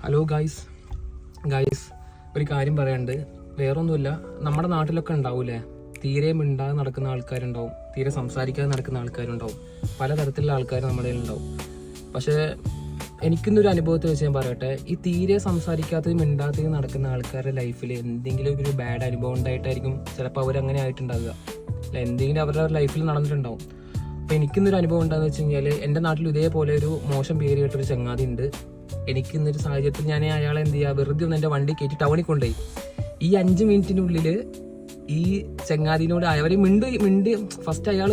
Hello guys ഒരു കാര്യം പറയാനുണ്ട്. വേറൊന്നുമില്ല, നമ്മുടെ നാട്ടിലൊക്കെ ഉണ്ടാവൂലേ, തീരെ മിണ്ടാതെ നടക്കുന്ന ആൾക്കാരുണ്ടാവും, തീരെ സംസാരിക്കാതെ നടക്കുന്ന ആൾക്കാരുണ്ടാവും, പലതരത്തിലുള്ള ആൾക്കാർ നമ്മുടെ ഉണ്ടാവും. പക്ഷേ എനിക്കിന്നൊരു അനുഭവത്തിൽ വെച്ച് ഞാൻ പറയട്ടെ, ഈ തീരെ സംസാരിക്കാത്തതും മിണ്ടാത്തതും നടക്കുന്ന ആൾക്കാരുടെ ലൈഫിൽ എന്തെങ്കിലും ഒരു ബാഡ് അനുഭവം ഉണ്ടായിട്ടായിരിക്കും ചിലപ്പോൾ അവരങ്ങനെ ആയിട്ടുണ്ടാവുക, അല്ല എന്തെങ്കിലും അവരുടെ ലൈഫിൽ നടന്നിട്ടുണ്ടാവും. അപ്പോൾ എനിക്കിന്നൊരു അനുഭവം ഉണ്ടാകുന്ന വെച്ച് കഴിഞ്ഞാൽ, എൻ്റെ നാട്ടിൽ ഇതേപോലെ ഒരു മോശം പേര് കേട്ടൊരു ചങ്ങാതി ഉണ്ട്. എനിക്ക് ഇന്നൊരു സാഹചര്യത്തിൽ ഞാൻ അയാളെ എന്ത് ചെയ്യുക, വെറുതെ ഒന്ന് എൻ്റെ വണ്ടി കയറ്റി ടൗണിൽ കൊണ്ടുപോയി. ഈ 5 മിനിറ്റിനുള്ളിൽ ഈ ചങ്ങാതിനോട് അവരെ മിണ്ടി ഫസ്റ്റ് അയാൾ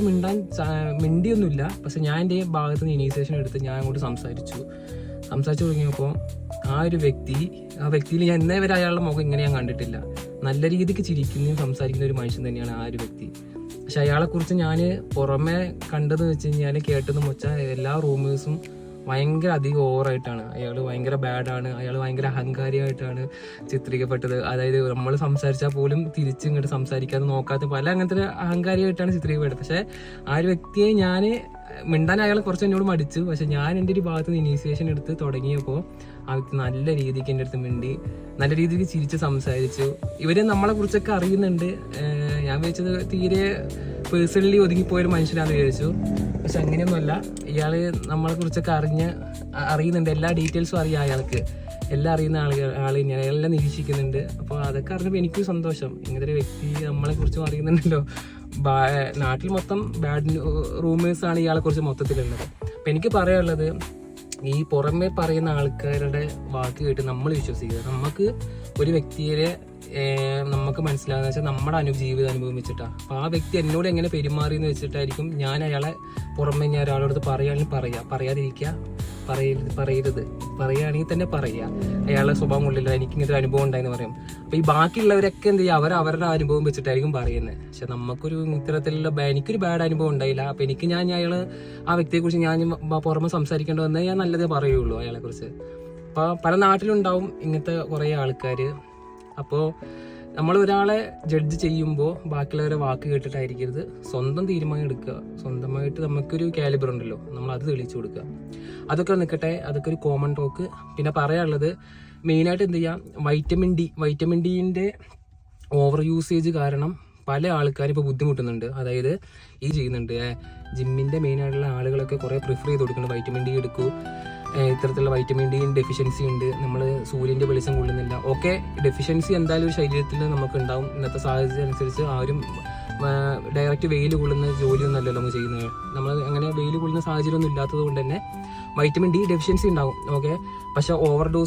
മിണ്ടിയൊന്നുമില്ല. പക്ഷെ ഞാൻ എൻ്റെ ഭാഗത്ത് നിന്ന് ഇനീഷ്യേഷൻ എടുത്ത് ഞാൻ അങ്ങോട്ട് സംസാരിച്ചു തുടങ്ങിയപ്പോൾ ആ വ്യക്തിയിൽ ഞാൻ ഇന്നേ വരെ അയാളുടെ മുഖം ഇങ്ങനെ ഞാൻ കണ്ടിട്ടില്ല. നല്ല രീതിക്ക് ചിരിക്കുന്നതും സംസാരിക്കുന്ന ഒരു മനുഷ്യൻ തന്നെയാണ് ആ ഒരു വ്യക്തി. പക്ഷെ അയാളെക്കുറിച്ച് ഞാൻ പുറമെ കണ്ടതെന്ന് വെച്ച് കഴിഞ്ഞാൽ, കേട്ടതെന്ന് വെച്ചാൽ എല്ലാ റൂമേഴ്സും ഭയങ്കര അധികം ഓവറായിട്ടാണ്. അയാൾ ഭയങ്കര ബാഡാണ്, അയാൾ ഭയങ്കര അഹങ്കാരിയായിട്ടാണ് ചിത്രീകരിക്കപ്പെട്ടത്. അതായത് നമ്മൾ സംസാരിച്ചാൽ പോലും തിരിച്ചിങ്ങോട്ട് സംസാരിക്കാതെ നോക്കാത്ത പല അങ്ങനത്തെ അഹങ്കാരിയായിട്ടാണ് ചിത്രീകരിക്കപ്പെട്ടത്. പക്ഷേ ആ ഒരു വ്യക്തിയെ ഞാൻ മിണ്ടാൻ അയാളെ കുറച്ച് എന്നോട് മടിച്ചു. പക്ഷെ ഞാൻ എൻ്റെ ഒരു ഭാഗത്ത് നിന്ന് ഇനീഷ്യേഷൻ എടുത്ത് തുടങ്ങിയപ്പോൾ ആ വ്യക്തി നല്ല രീതിക്ക് എൻ്റെ അടുത്ത് മിണ്ടി, നല്ല രീതിക്ക് ചിരിച്ച് സംസാരിച്ചു. ഇവരെ നമ്മളെ കുറിച്ചൊക്കെ അറിയുന്നുണ്ട്. ഞാൻ വിചാരിച്ചത് തീരെ പേഴ്സണലി ഒതുങ്ങിപ്പോയൊരു മനുഷ്യനാണെന്ന് വിചാരിച്ചു. പക്ഷെ അങ്ങനെയൊന്നുമല്ല, ഇയാൾ നമ്മളെ കുറിച്ചൊക്കെ അറിയുന്നുണ്ട്, എല്ലാ ഡീറ്റെയിൽസും അറിയാം അയാൾക്ക്, എല്ലാം അറിയുന്ന ആൾ തന്നെയാണ്, എല്ലാം നിരീക്ഷിക്കുന്നുണ്ട്. അപ്പോൾ അതൊക്കെ അറിഞ്ഞപ്പോൾ എനിക്കും സന്തോഷം. ഇങ്ങനത്തെ ഒരു വ്യക്തി നമ്മളെ കുറിച്ചും അറിയുന്നുണ്ടല്ലോ. നാട്ടിൽ മൊത്തം ബാഡ് റൂമേഴ്സാണ് ഇയാളെ കുറിച്ച് മൊത്തത്തിലുള്ളത്. അപ്പം എനിക്ക് പറയാനുള്ളത്, ഈ പുറമെ പറയുന്ന ആൾക്കാരുടെ വാക്ക് കേട്ട് നമ്മൾ വിശ്വസിക്കുക. നമുക്ക് ഒരു വ്യക്തിയെ നമുക്ക് മനസ്സിലാകുന്ന വെച്ചാൽ നമ്മുടെ ജീവിത അനുഭവം വെച്ചിട്ടാണ്. അപ്പോൾ ആ വ്യക്തി എന്നോട് എങ്ങനെ പെരുമാറിയെന്ന് വെച്ചിട്ടായിരിക്കും ഞാൻ അയാളെ പുറമെ ഞാൻ ഒരാളോട് പറയുകയാണെങ്കിൽ പറയാതിരിക്കുക, പറയരുത്, പറയുകയാണെങ്കിൽ തന്നെ പറയുക. അയാളുടെ സ്വഭാവം കൊള്ളില്ല, എനിക്ക് ഇങ്ങനത്തെ ഒരു അനുഭവം ഉണ്ടായെന്ന് പറയും. അപ്പോൾ ഈ ബാക്കിയുള്ളവരൊക്കെ എന്ത് ചെയ്യുക, അവരുടെ അനുഭവം വെച്ചിട്ടായിരിക്കും പറയുന്നത്. പക്ഷെ നമുക്കൊരു ഇത്തരത്തിലുള്ള എനിക്കൊരു ബാഡ് അനുഭവം ഉണ്ടായില്ല. അപ്പോൾ എനിക്ക് ആ വ്യക്തിയെക്കുറിച്ച് ഞാൻ പുറമെ സംസാരിക്കേണ്ടി വന്നാൽ ഞാൻ നല്ലതേ പറയുള്ളൂ അയാളെക്കുറിച്ച്. അപ്പോൾ പല നാട്ടിലുണ്ടാവും ഇങ്ങനത്തെ കുറേ ആൾക്കാർ. അപ്പോൾ നമ്മൾ ഒരാളെ ജഡ്ജ് ചെയ്യുമ്പോൾ ബാക്കിയുള്ളവരെ വാക്ക് കേട്ടിട്ടായിരിക്കരുത്, സ്വന്തം തീരുമാനം എടുക്കുക. സ്വന്തമായിട്ട് നമുക്കൊരു കാലിബർ ഉണ്ടല്ലോ, നമ്മൾ അത് തെളിയിച്ചു കൊടുക്കുക. അതൊക്കെ നിൽക്കട്ടെ, അതൊക്കെ ഒരു കോമൺ ടോക്ക്. പിന്നെ പറയാനുള്ളത്, മെയിനായിട്ട് എന്ത് ചെയ്യാം, വൈറ്റമിൻ ഡിൻ്റെ ഓവർ യൂസേജ് കാരണം പല ആൾക്കാരും ഇപ്പോൾ ബുദ്ധിമുട്ടുന്നുണ്ട്. അതായത് ചെയ്യുന്നുണ്ട് ജിമ്മിൻ്റെ മെയിനായിട്ടുള്ള ആളുകളൊക്കെ കുറേ പ്രിഫർ ചെയ്ത് കൊടുക്കുന്നുണ്ട്, വൈറ്റമിൻ ഡി എടുക്കൂ, ഇത്തരത്തിലുള്ള വൈറ്റമിൻ ഡി ഡെഫിഷ്യൻസി ഉണ്ട്, നമ്മൾ സൂര്യൻ്റെ വെളിച്ചം കൊള്ളുന്നില്ല. ഓക്കെ, ഡെഫിഷ്യൻസി എന്തായാലും ഒരു ശരീരത്തിൽ നമുക്ക് ഉണ്ടാവും. ഇന്നത്തെ സാഹചര്യം അനുസരിച്ച് ആരും ഡയറക്റ്റ് വെയിൽ കൊള്ളുന്ന ജോലിയൊന്നും അല്ലല്ലോ നമ്മൾ ചെയ്യുന്നത്. നമ്മൾ അങ്ങനെ വെയിൽ കൊള്ളുന്ന സാഹചര്യമൊന്നും ഇല്ലാത്തത് കൊണ്ട് തന്നെ വൈറ്റമിൻ ഡി ഡെഫിഷ്യൻസി ഉണ്ടാവും. ഓക്കെ, പക്ഷെ ഓവർ